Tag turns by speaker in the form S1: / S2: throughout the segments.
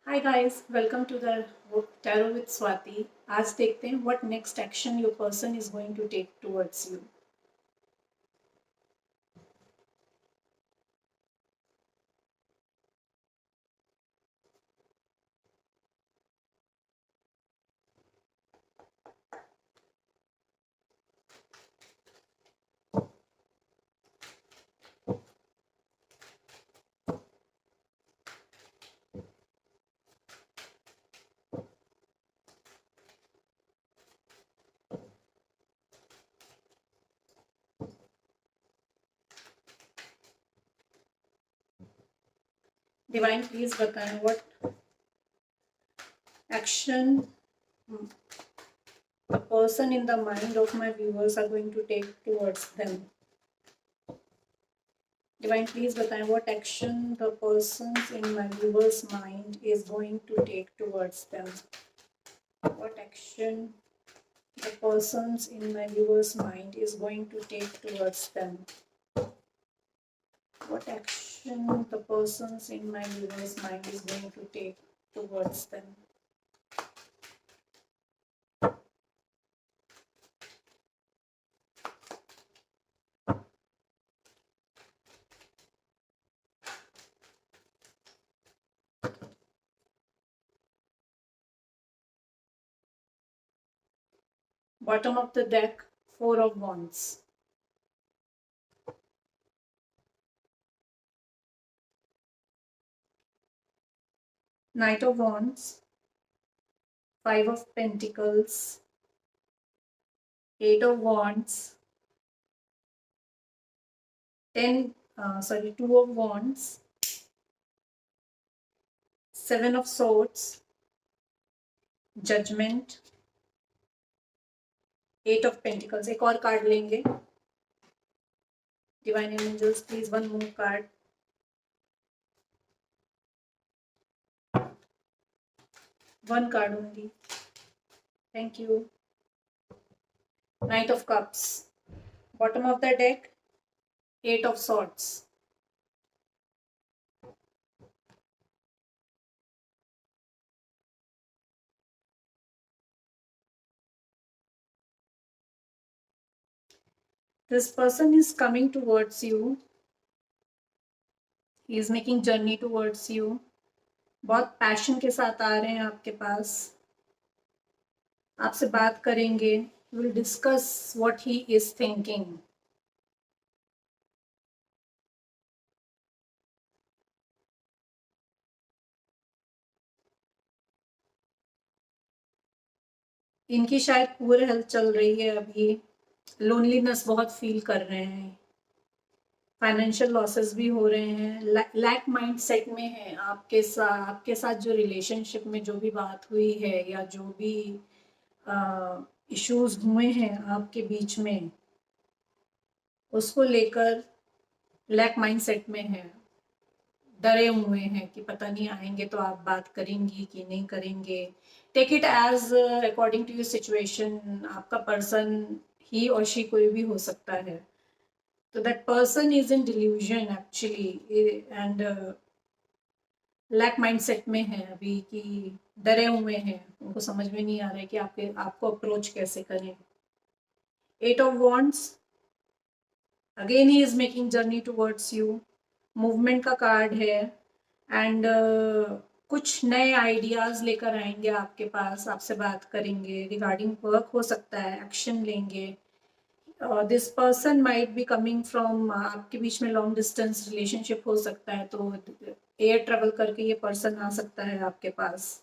S1: Hi guys, welcome to the tarot with Swati. आज देखते हैं what next action your person is going to take towards you. Divine please बताएं what action the person in the mind of my viewers are going to take towards them. Divine please बताएं what action the persons in my viewers mind is going to take towards them. What action the persons in my viewers mind is going to take towards them. What action the persons in my viewers mind is going to take towards them. Bottom of the deck, Four of Wands. Knight of Wands, Five of Pentacles, Eight of Wands, Two of Wands, Seven of Swords, Judgment, Eight of Pentacles. एक और card लेंगे. Divine Angels, please one more card. One card only. Thank you. Knight of Cups. Bottom of the deck, Eight of Swords. This person is coming towards you. He is making journey towards you. बहुत passion के साथ आ रहे हैं आपके पास. आपसे बात करेंगे. We'll discuss what he is thinking. इनकी शायद पुअर हेल्थ चल रही है अभी. लोनलीनेस बहुत फील कर रहे हैं. फाइनेंशियल लॉसेस भी हो रहे हैं. लैक माइंड सेट में है आपके साथ जो रिलेशनशिप में जो भी बात हुई है या जो भी इश्यूज हुए हैं आपके बीच में, उसको लेकर लैक माइंड सेट में है. डरे हुए हैं कि पता नहीं आएंगे तो आप बात करेंगी कि नहीं करेंगे. Take it as according to your situation. आपका पर्सन ही और शी कोई भी हो सकता है. तो that person is in delusion actually and lack mindset में है अभी कि डरे हुए हैं. उनको समझ में नहीं आ रहा है कि आपको अप्रोच कैसे करें. Eight of wands, again he is making journey towards you. Movement का कार्ड है एंड कुछ नए आइडियाज लेकर आएंगे आपके पास. आपसे बात करेंगे रिगार्डिंग वर्क हो सकता है. एक्शन लेंगे. This person might be coming from, आपके बीच में लॉन्ग डिस्टेंस रिलेशनशिप हो सकता है. तो एयर ट्रेवल करके ये पर्सन आ सकता है आपके पास.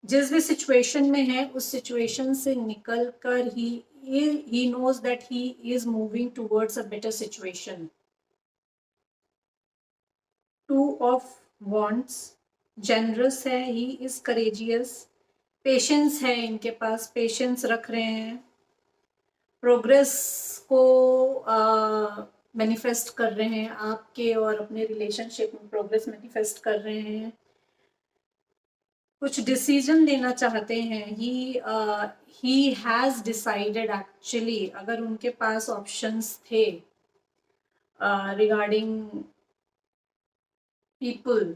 S1: जिस भी सिचुएशन में है उस सिचुएशन से निकल कर ही knows that he is moving towards a better situation. Two of wands, generous है. He is courageous. पेशेंस है इनके पास. पेशेंस रख रहे हैं. प्रोग्रेस को मैनिफेस्ट कर रहे हैं. आपके और अपने रिलेशनशिप में प्रोग्रेस मैनिफेस्ट कर रहे हैं. कुछ डिसीजन लेना चाहते हैं. He has decided actually. अगर उनके पास ऑप्शंस थे रिगार्डिंग पीपल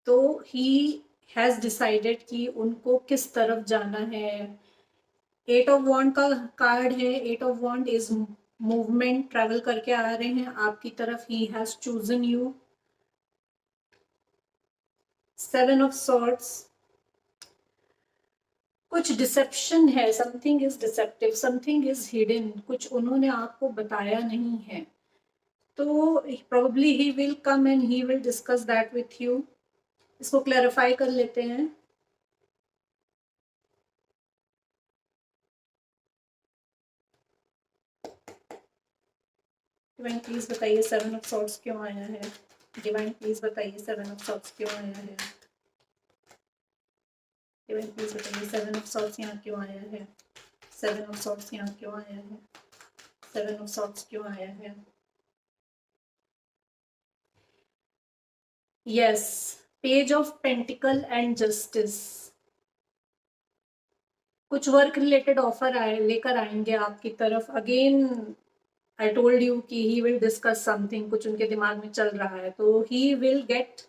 S1: तो ही हैज डिसाइडेड कि उनको किस तरफ जाना है। 8 ऑफ वॉन्ड का कार्ड है। 8 of wand is movement, travel करके आ रहे हैं आपकी तरफ। He has chosen you. 7 of swords, कुछ डिसेप्शन है, something is deceptive, something is hidden, कुछ उन्होंने आपको बताया नहीं है। तो probably he will come and he will discuss that with you. इसको क्लैरिफाई कर लेते हैं। डिवाइन प्लीज बताइए 7 ऑफ सॉर्ड्स क्यों आया है। डिवाइन प्लीज बताइए 7 ऑफ सॉर्ड्स क्यों आया है। डिवाइन प्लीज बताइए 7 ऑफ सॉर्ड्स यहाँ क्यों आया है। 7 ऑफ सॉर्ड्स यहाँ क्यों आया है। 7 ऑफ सॉर्ड्स क्यों आया है। Yes, page of pentacle and justice. कुछ वर्क रिलेटेड ऑफर आए लेकर आएंगे आपकी तरफ। अगेन आई टोल्ड यू कि ही विल डिस्कस समथिंग, कुछ उनके दिमाग में चल रहा है, तो ही will get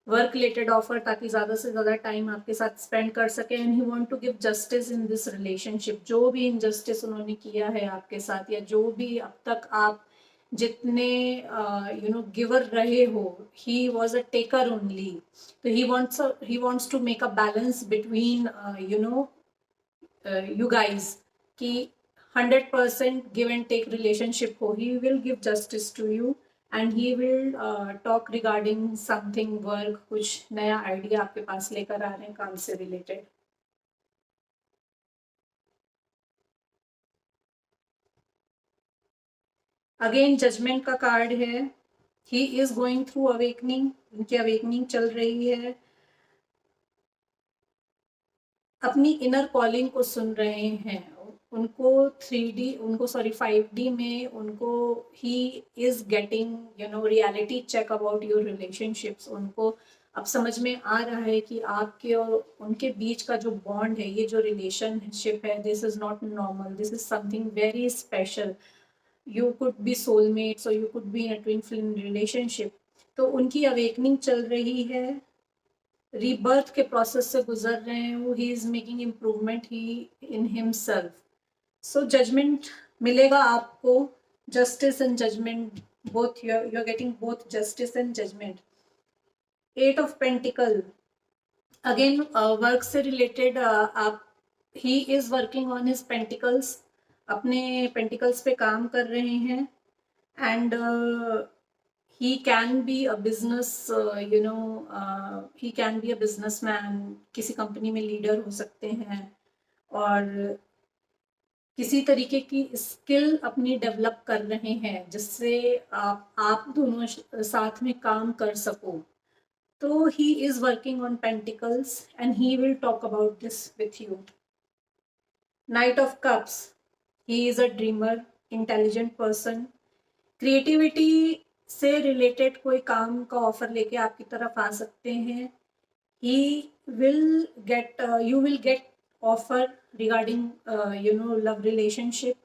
S1: work related offer ताकि ज्यादा से ज्यादा टाइम आपके साथ स्पेंड कर सके। And he want to give justice in this relationship. जो भी इनजस्टिस उन्होंने किया है आपके साथ, या जो भी अब तक आप जितने गिवर रहे हो, he was a taker only. तो he wants to make a balance between you guys कि 100% give and take relationship हो। he will give justice to you and he will talk regarding something work, कुछ नया idea आपके पास लेकर आ रहे हैं काम से रिलेटेड। अगेन जजमेंट का कार्ड है। he is going through awakening, उनकी अवेकनिंग चल रही है। अपनी इनर कॉलिंग को सुन रहे हैं। उनको 3D, उनको सॉरी 5D में उनको he is getting reality check about your relationships. उनको अब समझ में आ रहा है कि आपके और उनके बीच का जो बॉन्ड है, ये जो रिलेशनशिप है, this is not normal, this is something very special. You could be soulmates और you could be in a twin flame relationship. तो उनकी अवेकनिंग चल रही है, रीबर्थ के प्रोसेस से गुजर रहे हैं वो। He is making improvement he in himself. So judgement मिलेगा आपको, justice and judgement both. You are getting both justice and judgement. 8 of pentacle, again work से रिलेटेड आप, he is working on his pentacles, अपने pentacles पे काम कर रहे हैं। And he can be a business, he can be a businessman, किसी company में लीडर हो सकते हैं, और किसी तरीके की स्किल अपनी डेवलप कर रहे हैं जिससे आप दोनों साथ में काम कर सको। तो he is working on pentacles and he will talk about this with you. Knight of Cups, he is a dreamer, intelligent person, creativity से रिलेटेड कोई काम का ऑफर लेके आपकी तरफ आ सकते हैं। He will get, you will get offer regarding love relationship.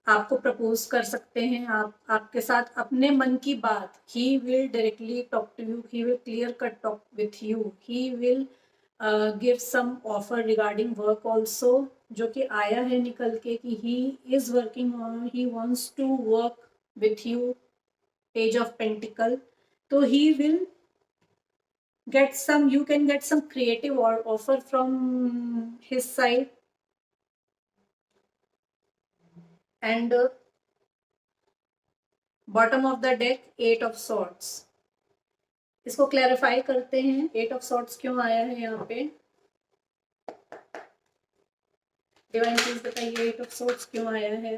S1: आपको प्रपोज कर सकते हैं, आपके साथ अपने मन की बात। He will directly talk to you, he will clear cut talk with you, he will give some offer regarding work also, जो कि आया है निकल के कि he is working on, he wants to work with you, Page of Pentacle. So he will get some, you can get some creative or offer from his side. And bottom of the deck, 8 of Swords. इसको clarify करते हैं 8 of Swords क्यों आया है यहाँ पे। Divine please बताइए 8 of Swords क्यों आया है।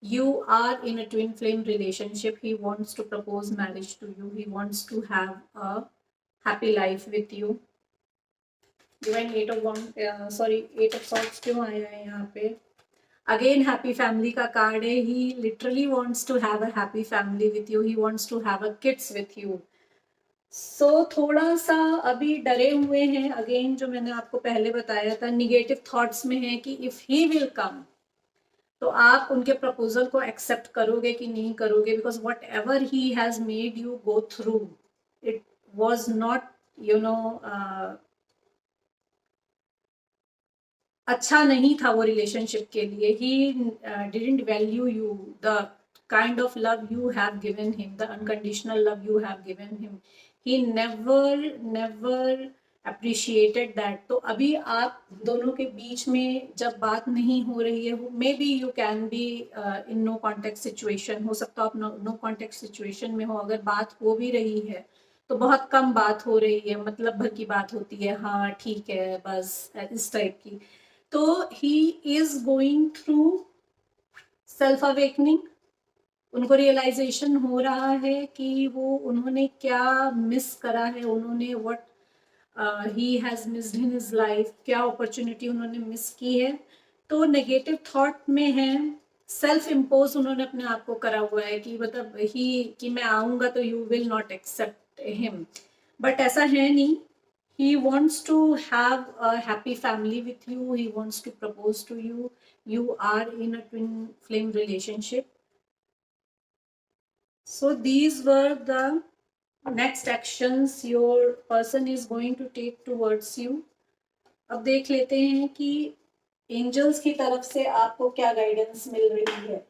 S1: You are in a twin flame relationship. He wants to propose marriage to you. He wants to have a happy life with you. Divine 8 of Swords क्यों आया है यहाँ पे। अगेन हैप्पी फैमिली का card है। He literally wants to have a happy family with you, he wants to have a kids with you. So थोड़ा सा अभी डरे हुए हैं। अगेन जो मैंने आपको पहले बताया था, निगेटिव थॉट्स में है कि इफ ही विल कम, तो आप उनके प्रपोजल को एक्सेप्ट करोगे कि नहीं करोगे, because what ever he has made you go through, it was not you know अच्छा नहीं था वो रिलेशनशिप के लिए. He didn't value you the kind of love you have given him, the unconditional love you have given him. He never never appreciated that. तो अभी आप दोनों के बीच में जब बात नहीं हो रही है, maybe you can be in no contact situation, हो सकता है आप नो कॉन्टेक्ट सिचुएशन में हो. अगर बात हो भी रही है तो बहुत कम बात हो रही है, मतलब भर की बात होती है, हाँ ठीक है बस, इस टाइप की. तो he is going through self awakening. उनको रियलाइजेशन हो रहा है कि वो उन्होंने क्या मिस करा है, उन्होंने what he has missed in his life, क्या अपॉर्चुनिटी उन्होंने मिस की है. तो नेगेटिव थॉट में है, सेल्फ इम्पोज उन्होंने अपने आप को करा हुआ है कि मतलब ही कि मैं आऊंगा तो you will not accept him. But ऐसा है नहीं. He wants to have a happy family with you. He wants to propose to you. You are in a twin flame relationship. So these were the next actions your person is going to take towards you. अब देख लेते हैं कि angels की तरफ से आपको क्या गाइडेंस मिल रही है.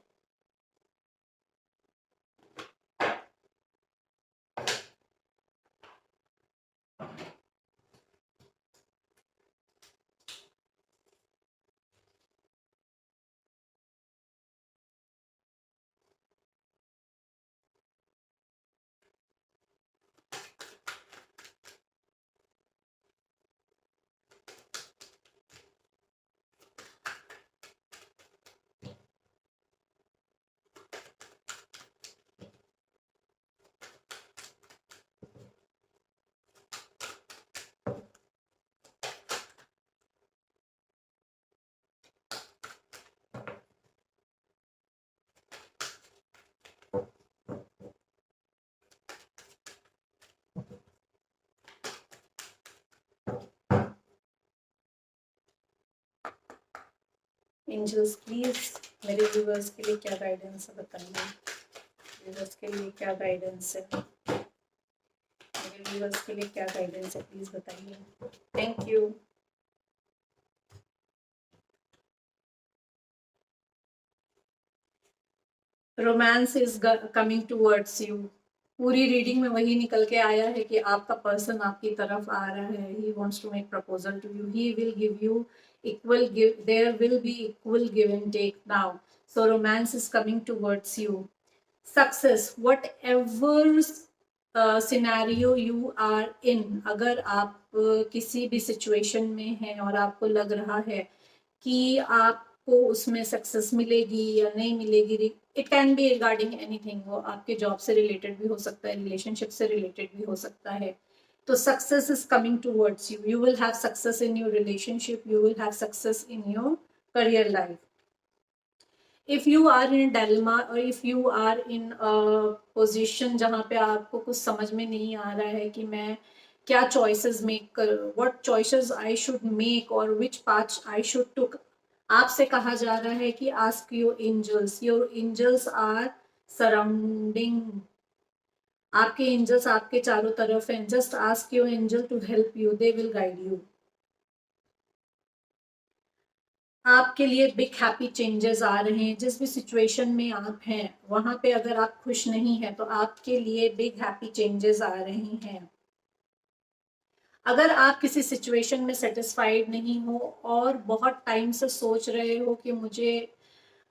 S1: एंजल्स प्लीज मेरे व्यूअर्स के लिए क्या गाइडेंस है बताइए. व्यूअर्स के लिए क्या गाइडेंस है, मेरे व्यूअर्स के लिए क्या गाइडेंस है, प्लीज बताइए. Thank you. Romance is coming towards you. पूरी रीडिंग में वही निकल के आया है कि आपका पर्सन आपकी तरफ आ रहा है. He wants to make proposal to you. He will give you equal give, there will be equal give and take now. So romance is coming towards you. Success, whatever scenario you are in, अगर आप किसी भी situation में हैं और आपको लग रहा है कि आपको उसमें सक्सेस मिलेगी या नहीं मिलेगी, it can be regarding anything. वो आपके जॉब से रिलेटेड भी हो सकता है, रिलेशनशिप से रिलेटेड भी हो सकता है. तो success is coming towards you. You will have success in your relationship, you will have success in your career life. If you are in dilemma और if you are in position जहाँ पे आपको कुछ समझ में नहीं आ रहा है कि मैं क्या चॉइसेस मेक कर, what choices I should make और विच पाथ आई शुड टुक, आपसे कहा जा रहा है कि ask your angels are surrounding. आपके एंजल्स आपके चारों तरफ हैं. Just ask your angel to help you, they will guide you. आपके लिए बिग हैप्पी चेंजेस आ रहे हैं. जिस भी सिचुएशन में आप हैं वहां पे अगर आप खुश नहीं हैं तो आपके लिए बिग हैप्पी चेंजेस आ रहे हैं. अगर आप किसी सिचुएशन में सेटिस्फाइड नहीं हो और बहुत टाइम से सोच रहे हो कि मुझे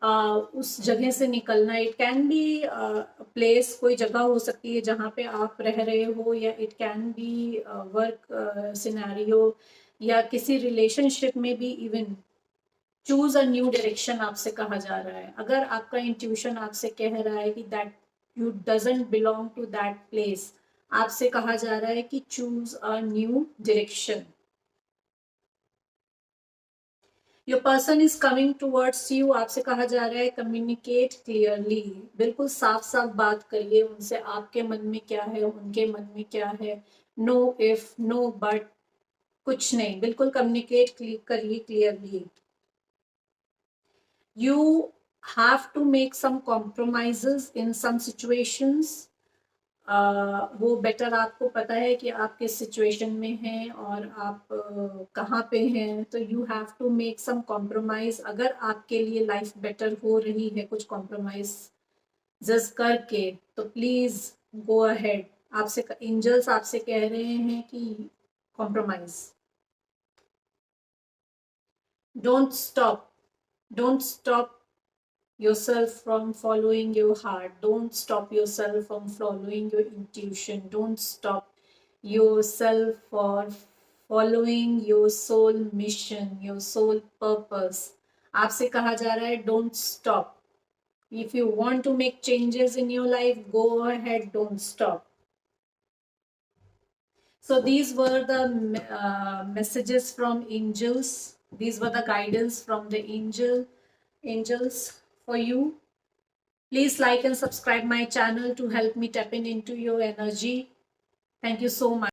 S1: उस जगह से निकलना, इट कैन बी प्लेस, कोई जगह हो सकती है जहाँ पे आप रह रहे हो, या it can be work scenario, या किसी रिलेशनशिप में भी even. Choose a new direction आपसे कहा जा रहा है. अगर आपका इंट्यूशन आपसे कह रहा है कि that you doesn't belong to that place, आपसे कहा जा रहा है कि choose a new direction. Your person is coming towards you. आपसे कहा जा रहा है कम्युनिकेट क्लियरली. बिल्कुल साफ साफ बात करिए उनसे. आपके मन में क्या है, उनके मन में क्या है. नो इफ, नो बट, कुछ नहीं. बिल्कुल कम्युनिकेट करिए clearly. You have to make some compromises in some situations. वो बेटर आपको पता है कि आप किस सिचुएशन में हैं और आप कहाँ पे हैं, तो you have to make some compromise. अगर आपके लिए लाइफ बेटर हो रही है कुछ कॉम्प्रोमाइज जस्ट करके, तो प्लीज गो अहेड। आपसे एंजल्स आपसे कह रहे हैं कि compromise, don't stop yourself from following your heart. Don't stop yourself from following your intuition. Don't stop yourself for following your soul mission, your soul purpose. आपसे कहा जा रहा है don't stop. If you want to make changes in your life, go ahead, don't stop. So these were the messages from angels. These were the guidance from the angels for you. Please like and subscribe my channel to help me tap into your energy. Thank you so much.